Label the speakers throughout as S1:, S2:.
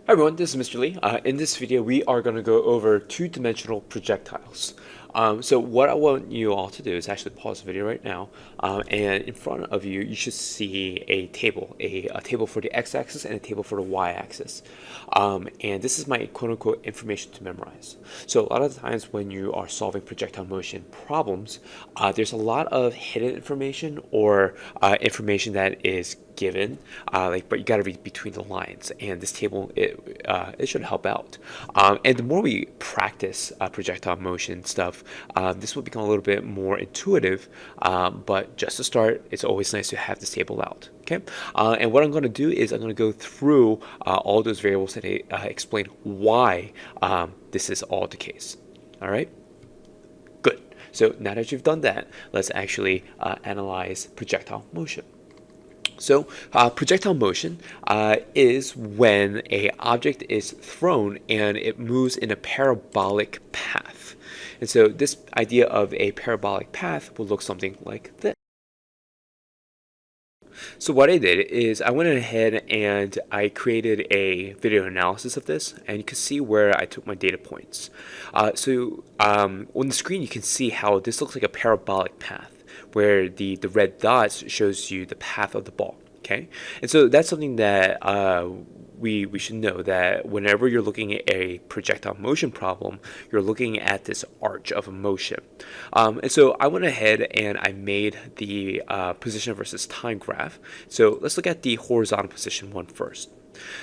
S1: Hi everyone, this is Mr. Lee. In this video, we are going to go over two-dimensional projectiles. So what I want you all to do is actually pause the video right now, and in front of you, you should see a table, a table for the x-axis and a table for the y-axis. And this is my quote-unquote information to memorize. So a lot of the times when you are solving projectile motion problems, there's a lot of hidden information or information that is given, but you got to read between the lines, and this table it should help out. And the more we practice projectile motion stuff, this will become a little bit more intuitive. But just to start, it's always nice to have this table out. Okay, and what I'm going to do is I'm going to go through all those variables that explain why this is all the case. All right, good. So now that you've done that, let's actually analyze projectile motion. So projectile motion is when an object is thrown and it moves in a parabolic path. And so this idea of a parabolic path will look something like this. So what I did is I went ahead and I created a video analysis of this, and you can see where I took my data points. On the screen you can see how this looks like a parabolic path, where the red dots shows you the path of the ball. Okay, and so that's something that we should know, that whenever you're looking at a projectile motion problem, you're looking at this arch of a motion. And so I went ahead and I made the position versus time graph. So let's look at the horizontal position one first.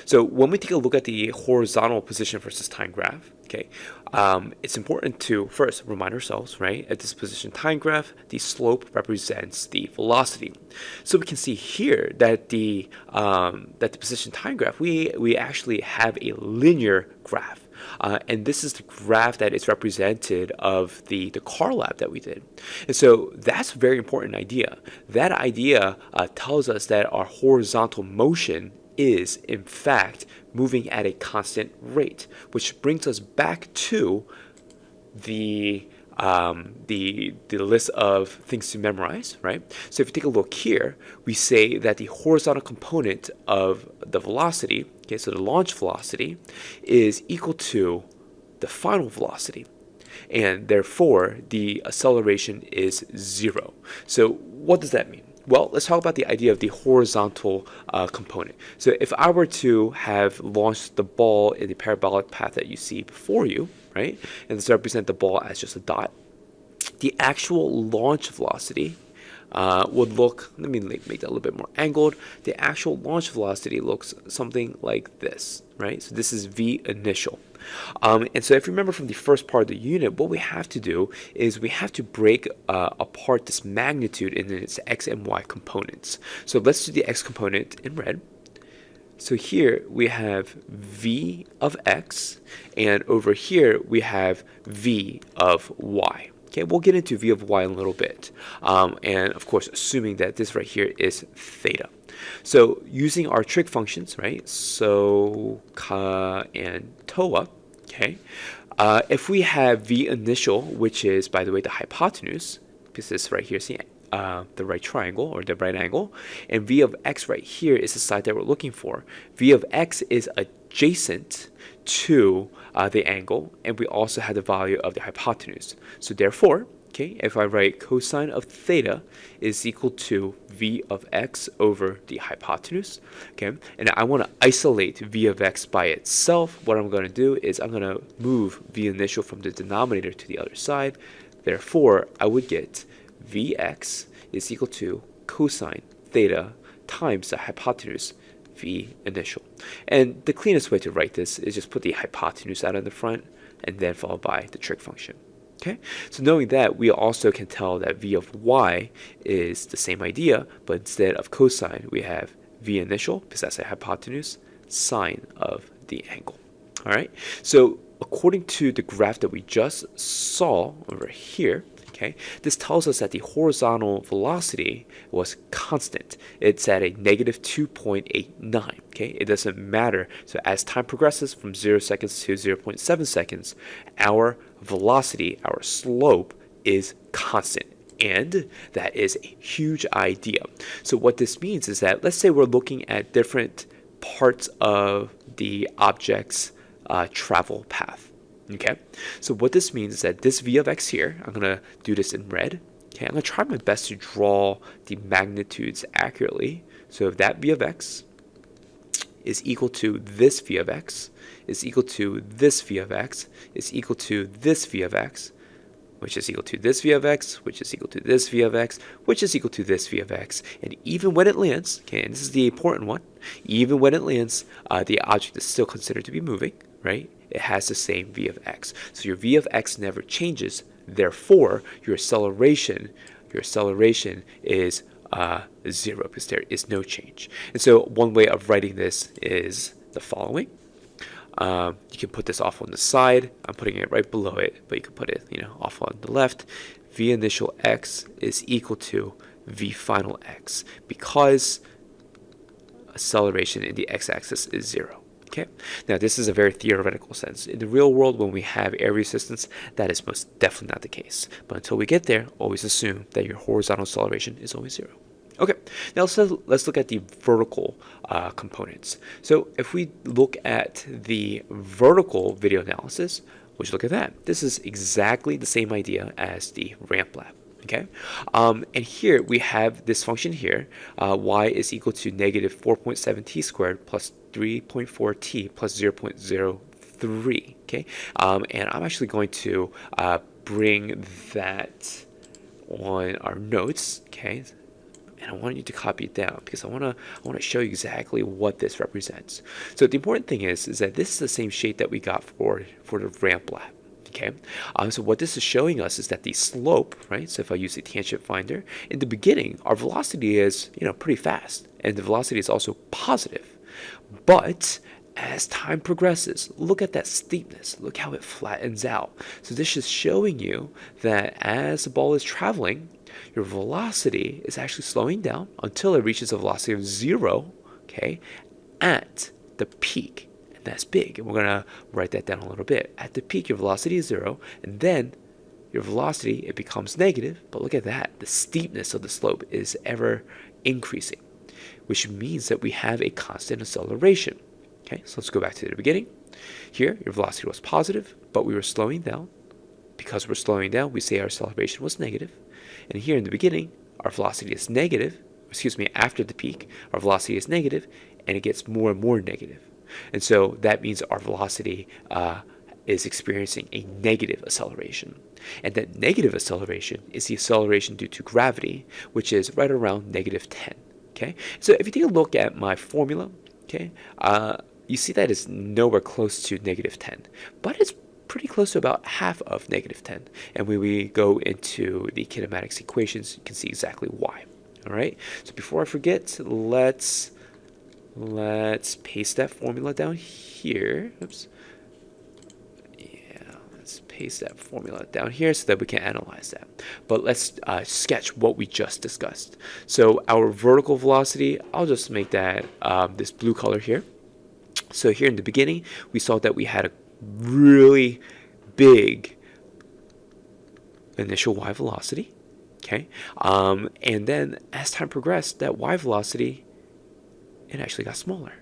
S1: So when we take a look at the horizontal position versus time graph, okay, it's important to first remind ourselves, right, at this position time graph, the slope represents the velocity. So we can see here that the position time graph, we actually have a linear graph. And this is the graph that is represented of the car lab that we did. And so that's a very important idea. That idea tells us that our horizontal motion is in fact moving at a constant rate, which brings us back to the list of things to memorize, right? So if you take a look here, we say that the horizontal component of the velocity, okay, so the launch velocity, is equal to the final velocity, and therefore the acceleration is 0. So what does that mean? Well, let's talk about the idea of the horizontal component. So if I were to have launched the ball in the parabolic path that you see before you, right, and let's represent the ball as just a dot, the actual launch velocity would look, let me make that a little bit more angled. The actual launch velocity looks something like this, right? So this is V initial. And so if you remember from the first part of the unit, what we have to do is we have to break apart this magnitude into its x and y components. So let's do the x component in red. So here we have v of x, and over here we have v of y. Okay, we'll get into v of y in a little bit, and of course assuming that this right here is theta. So using our trig functions, right, so ka and toa, okay, if we have v initial, which is, by the way, the hypotenuse, because this right here is the right triangle or the right angle, and v of x right here is the side that we're looking for. V of x is adjacent to the angle, and we also have the value of the hypotenuse. So therefore, okay, if I write cosine of theta is equal to v of x over the hypotenuse, okay, and I want to isolate v of x by itself, what I'm going to do is I'm going to move v initial from the denominator to the other side. Therefore, I would get vx is equal to cosine theta times the hypotenuse v initial. And the cleanest way to write this is just put the hypotenuse out in the front and then followed by the trig function. Okay, so knowing that, we also can tell that v of y is the same idea, but instead of cosine, we have v initial, because that's a hypotenuse, sine of the angle. All right, so according to the graph that we just saw over here, okay, this tells us that the horizontal velocity was constant. It's at a negative 2.89. Okay, it doesn't matter. So as time progresses from 0 seconds to 0.7 seconds, our velocity, our slope, is constant. And that is a huge idea. So what this means is that, let's say we're looking at different parts of the object's travel path. Okay, so what this means is that this v of x here, I'm going to do this in red. Okay, I'm going to try my best to draw the magnitudes accurately. So if that v of x is equal to this v of x, is equal to this v of x, is equal to this v of x, which is equal to this v of x, which is equal to this v of x, which is equal to this v of x. And even when it lands, okay, and this is the important one, even when it lands, the object is still considered to be moving, right? It has the same v of x. So your v of x never changes. Therefore, your acceleration is 0 because there is no change. And so one way of writing this is the following. You can put this off on the side. I'm putting it right below it, but you can put it, off on the left. V initial x is equal to v final x because acceleration in the x-axis is 0. Okay. Now this is a very theoretical sense. In the real world, when we have air resistance, that is most definitely not the case. But until we get there, always assume that your horizontal acceleration is always 0. Okay, now let's look at the vertical components. So if we look at the vertical video analysis, which look at that. This is exactly the same idea as the ramp lab. Okay, and here we have this function here, y is equal to negative 4.7 t squared plus 3.4 t plus 0.03. Okay, and I'm actually going to bring that on our notes. Okay. And I want you to copy it down because I want to show you exactly what this represents. So the important thing is that this is the same shape that we got for the ramp lab. Okay, so what this is showing us is that the slope, right? So if I use the tangent finder, in the beginning, our velocity is pretty fast, and the velocity is also positive. But as time progresses, look at that steepness. Look how it flattens out. So this is showing you that as the ball is traveling, your velocity is actually slowing down until it reaches a velocity of 0, okay, at the peak. And that's big. And we're going to write that down a little bit. At the peak, your velocity is 0, and then your velocity, it becomes negative. But look at that. The steepness of the slope is ever increasing, which means that we have a constant acceleration. Okay, so let's go back to the beginning. Here, your velocity was positive, but we were slowing down. Because we're slowing down, we say our acceleration was negative. And here in the beginning, our velocity is negative. Excuse me, after the peak, our velocity is negative, and it gets more and more negative. And so that means our velocity is experiencing a negative acceleration. And that negative acceleration is the acceleration due to gravity, which is right around negative 10. Okay, so if you take a look at my formula, okay, you see that it's nowhere close to negative 10, but it's pretty close to about half of negative 10. And when we go into the kinematics equations, you can see exactly why. All right, so before I forget, let's paste that formula down here. Oops. Yeah, let's paste that formula down here so that we can analyze that. But let's sketch what we just discussed. So our vertical velocity, I'll just make that this blue color here. So here in the beginning, we saw that we had a really big initial y velocity. Okay, and then as time progressed, that y velocity, it actually got smaller.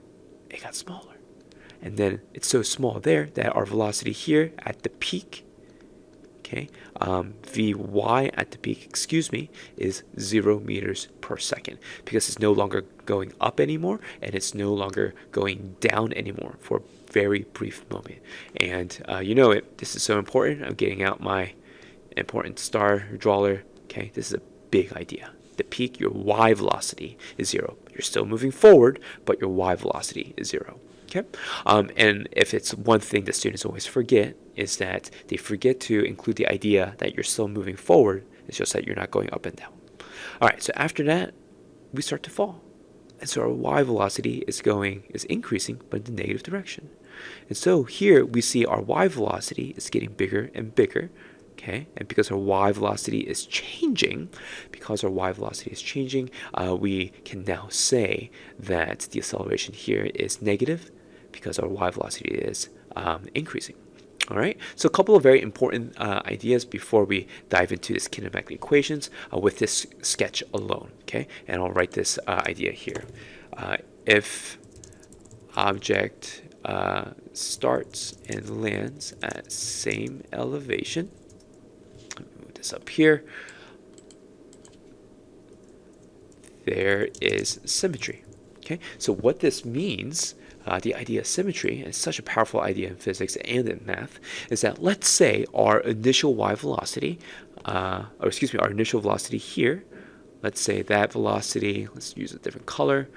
S1: It got smaller. And then it's so small there that our velocity here at the peak, okay, Vy at the peak, excuse me, is 0 meters per second because it's no longer going up anymore and it's no longer going down anymore for a very brief moment. And this is so important. I'm getting out my important star drawer. Okay, this is a big idea. The peak, your y velocity is 0. You're still moving forward, but your y velocity is 0. Okay, and if it's one thing that students always forget is that they forget to include the idea that you're still moving forward. It's just that you're not going up and down. All right, so after that, we start to fall, and so our y velocity is increasing, but in the negative direction. And so here we see our y velocity is getting bigger and bigger. Okay, and because our y velocity is changing, we can now say that the acceleration here is negative because our y velocity is increasing. All right, so a couple of very important ideas before we dive into this kinematic equations with this sketch alone. Okay, and I'll write this idea here. If object starts and lands at same elevation. Move this up here. There is symmetry. Okay, so what this means, the idea of symmetry, and it's such a powerful idea in physics and in math, is that let's say our initial y velocity, our initial velocity here, let's say that velocity, let's use a different color,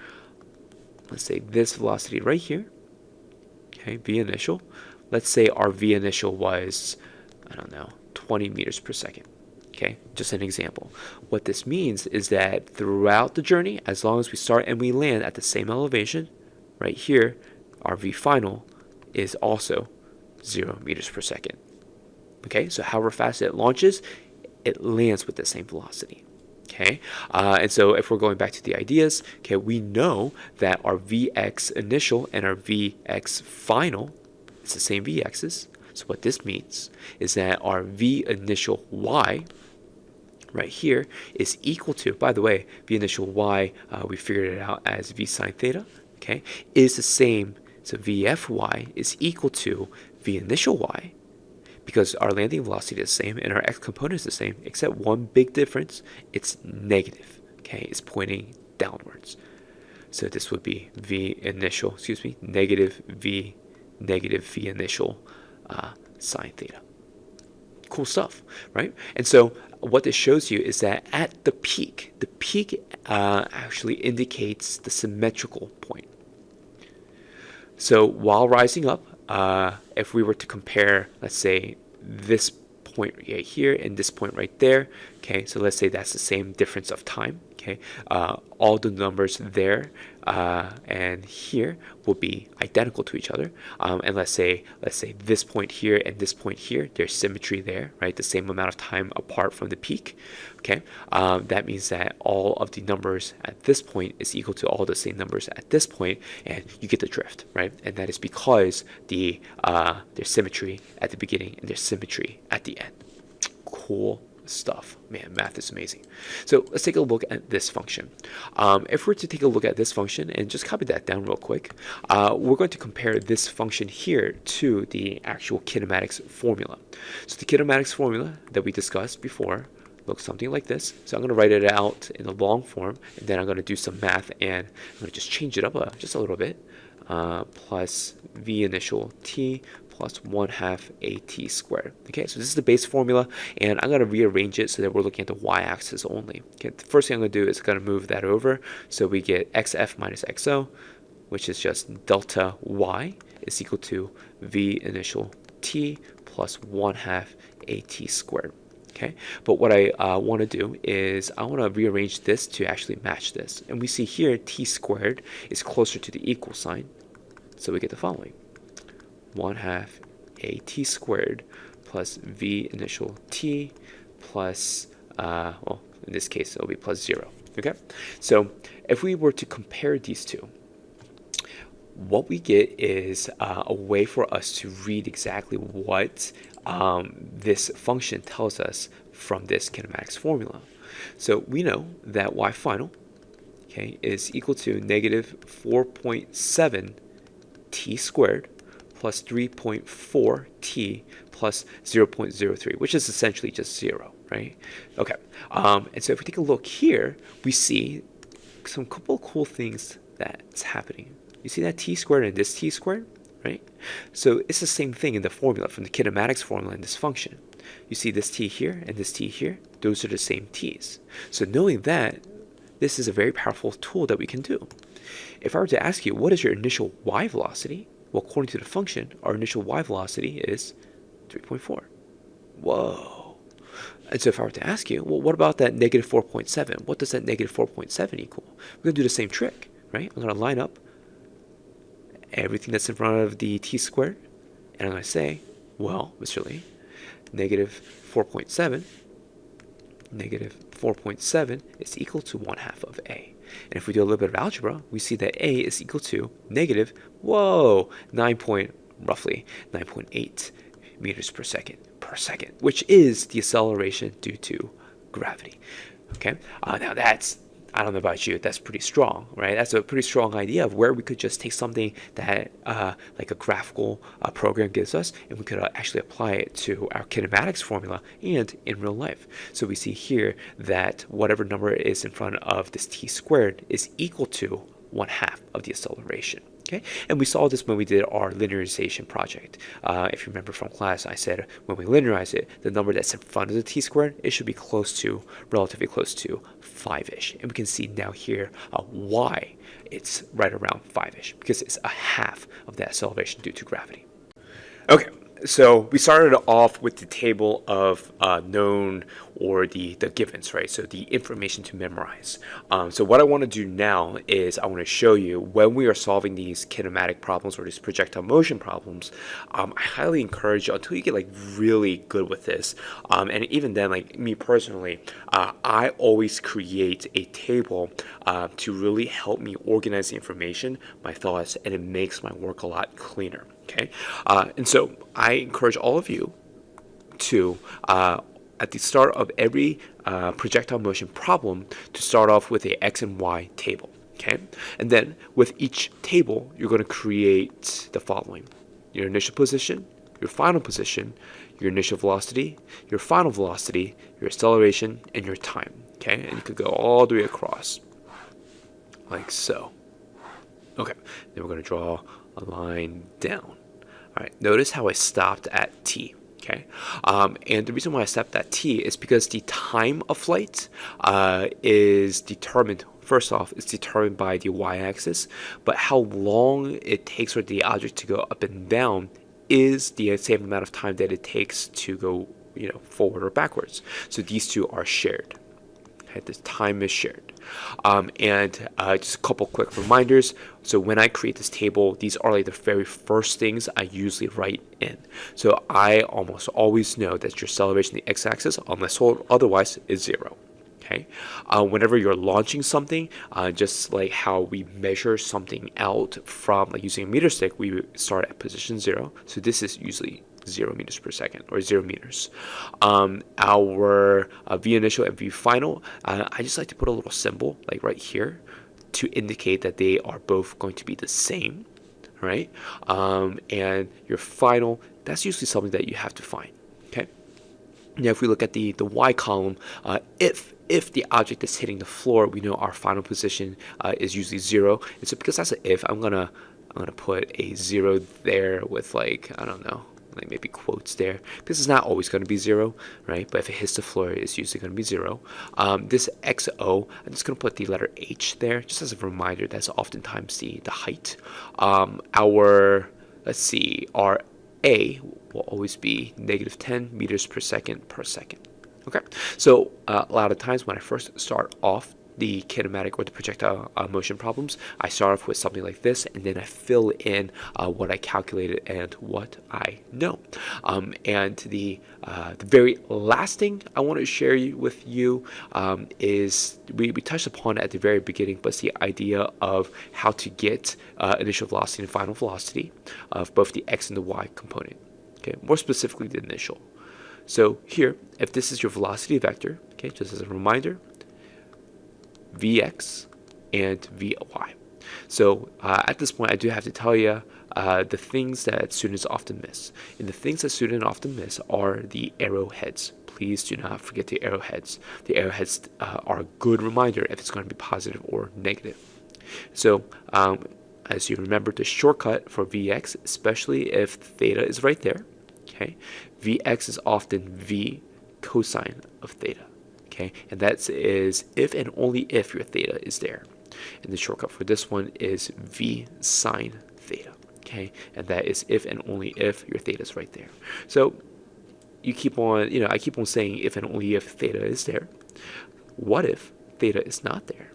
S1: let's say this velocity right here, okay, v initial, let's say our v initial was, I don't know, 20 meters per second. Okay, just an example. What this means is that throughout the journey, as long as we start and we land at the same elevation, right here, our v final is also 0 meters per second. Okay, so however fast it launches, it lands with the same velocity. Okay, and so if we're going back to the ideas, okay, we know that our Vx initial and our Vx final is the same Vx's. So what this means is that our V initial y right here is equal to, by the way, V initial y, we figured it out as V sine theta, okay, is the same. So Vfy is equal to V initial y, because our landing velocity is the same and our x component is the same, except one big difference, it's negative, okay, it's pointing downwards. So this would be V initial, negative V initial sine theta. Cool stuff, right? And so what this shows you is that at the peak actually indicates the symmetrical point. So while rising up, if we were to compare, let's say, this point right here and this point right there, okay, so let's say that's the same difference of time, okay, all the numbers there and here will be identical to each other, and let's say this point here and this point here, there's symmetry there, right, the same amount of time apart from the peak, okay, that means that all of the numbers at this point is equal to all the same numbers at this point, and you get the drift, right, and that is because there's symmetry at the beginning and there's symmetry at the end. Cool stuff. Man, math is amazing. So let's take a look at this function. If we're to take a look at this function and just copy that down real quick, we're going to compare this function here to the actual kinematics formula. So the kinematics formula that we discussed before looks something like this. So I'm going to write it out in a long form, and then I'm going to do some math, and I'm going to just change it up just a little bit. Plus v initial t plus 1/2 at squared. Okay, so this is the base formula, and I'm going to rearrange it so that we're looking at the y-axis only. Okay, the first thing I'm going to do is going to move that over, so we get xf minus xo, which is just delta y is equal to v initial t plus 1/2 at squared. Okay, but what I want to do is I want to rearrange this to actually match this, and we see here t squared is closer to the equal sign, so we get the following: 1/2 at squared plus v initial t plus, well, in this case it'll be plus 0. Okay, so if we were to compare these two, what we get is a way for us to read exactly what this function tells us from this kinematics formula. So we know that y final, okay, is equal to negative 4.7 t squared plus 3.4 t plus 0.03, which is essentially just 0, right? Okay, and so if we take a look here, we see some couple cool things that's happening. You see that t squared and this t squared, right? So it's the same thing in the formula, from the kinematics formula in this function. You see this t here and this t here, those are the same t's. So knowing that, this is a very powerful tool that we can do. If I were to ask you, what is your initial y velocity? Well, according to the function, our initial y velocity is 3.4. Whoa. And so if I were to ask you, well, what about that negative 4.7? What does that negative 4.7 equal? We're going to do the same trick, right? I'm going to line up everything that's in front of the t squared, and I'm going to say, well, Mr. Lee, negative 4.7 is equal to 1/2 of a. And if we do a little bit of algebra, we see that a is equal to negative, roughly 9.8 meters per second, which is the acceleration due to gravity. Okay, now that's I don't know about you, that's pretty strong, right? That's a pretty strong idea of where we could just take something that like a graphical program gives us, and we could actually apply it to our kinematics formula and in real life. So we see here that whatever number is in front of this t squared is equal to 1/2 of the acceleration. Okay, and we saw this when we did our linearization project. If you remember from class, I said when we linearize it, the number that's in front of the t squared, it should be relatively close to 5-ish. And we can see now here why it's right around 5-ish, because it's 1/2 of that acceleration due to gravity. Okay, so we started off with the table of known, or the givens, right? So the information to memorize. So what I want to do now is I want to show you when we are solving these kinematic problems or these projectile motion problems. I highly encourage you, until you get like really good with this, and even then, like me personally, I always create a table to really help me organize the information, my thoughts, and it makes my work a lot cleaner. Okay, and so I encourage all of you to at the start of every projectile motion problem to start off with a x and y table. Okay, and then with each table you're going to create the following: your initial position, your final position, your initial velocity, your final velocity, your acceleration, and your time. Okay, and you could go all the way across like so. Okay, then we're going to draw a line down. All right, notice how I stopped at t. Okay, and the reason why I stopped at t is because the time of flight is determined. First off, it's determined by the y-axis, but how long it takes for the object to go up and down is the same amount of time that it takes to go, forward or backwards. So these two are shared. Okay, this time is shared. And just a couple quick reminders. So when I create this table, these are like the very first things I usually write in. So I almost always know that your acceleration, the x-axis, unless otherwise, is 0. Okay. Whenever you're launching something, just like how we measure something out from like using a meter stick, we start at position 0. So this is usually 0 meters per second, or 0 meters. Our V initial and V final, I just like to put a little symbol like right here to indicate that they are both going to be the same, right? And your final, that's usually something that you have to find. Okay. Now, if we look at the y column, if the object is hitting the floor, we know our final position is usually 0. And so because that's an if, I'm gonna put a 0 there with like, I don't know, like maybe quotes there, because it's not always going to be 0, right? But if it hits the floor, it's usually going to be 0. This XO, I'm just going to put the letter H there, just as a reminder. That's oftentimes the height. Let's see, our A will always be -10 meters per second. Okay, so a lot of times when I first start off the kinematic or the projectile motion problems, I start off with something like this, and then I fill in what I calculated and what I know. And the very last thing I want to share with you is we touched upon it at the very beginning, but it's the idea of how to get initial velocity and final velocity of both the x and the y component. Okay, more specifically the initial. So here, if this is your velocity vector, okay, just as a reminder, Vx and Vy. So at this point, I do have to tell you the things that students often miss. And the things that students often miss are the arrowheads. Please do not forget the arrowheads. The arrowheads are a good reminder if it's going to be positive or negative. So as you remember, the shortcut for Vx, especially if theta is right there, okay, Vx is often V cosine of theta. Okay, and that is if and only if your theta is there. And the shortcut for this one is V sine theta. Okay, and that is if and only if your theta is right there. So you keep on, I keep on saying if and only if theta is there. What if theta is not there?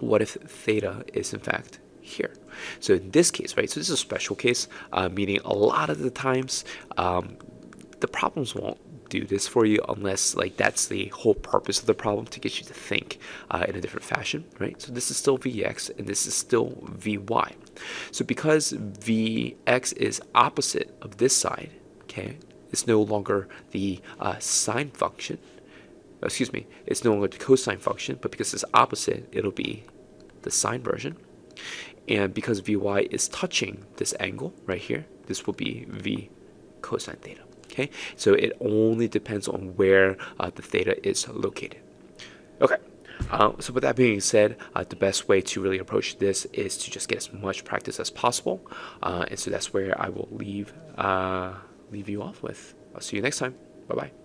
S1: What if theta is in fact here? So in this case, right, so this is a special case, meaning a lot of the times the problems won't do this for you unless like that's the whole purpose of the problem, to get you to think in a different fashion, right? So this is still Vx and this is still Vy. So because Vx is opposite of this side, okay, it's no longer the sine function, excuse me, it's no longer the cosine function, but because it's opposite, it'll be the sine version. And because Vy is touching this angle right here, this will be V cosine theta. Okay, so it only depends on where the theta is located. Okay, so with that being said, the best way to really approach this is to just get as much practice as possible. And so that's where I will leave you off with. I'll see you next time. Bye-bye.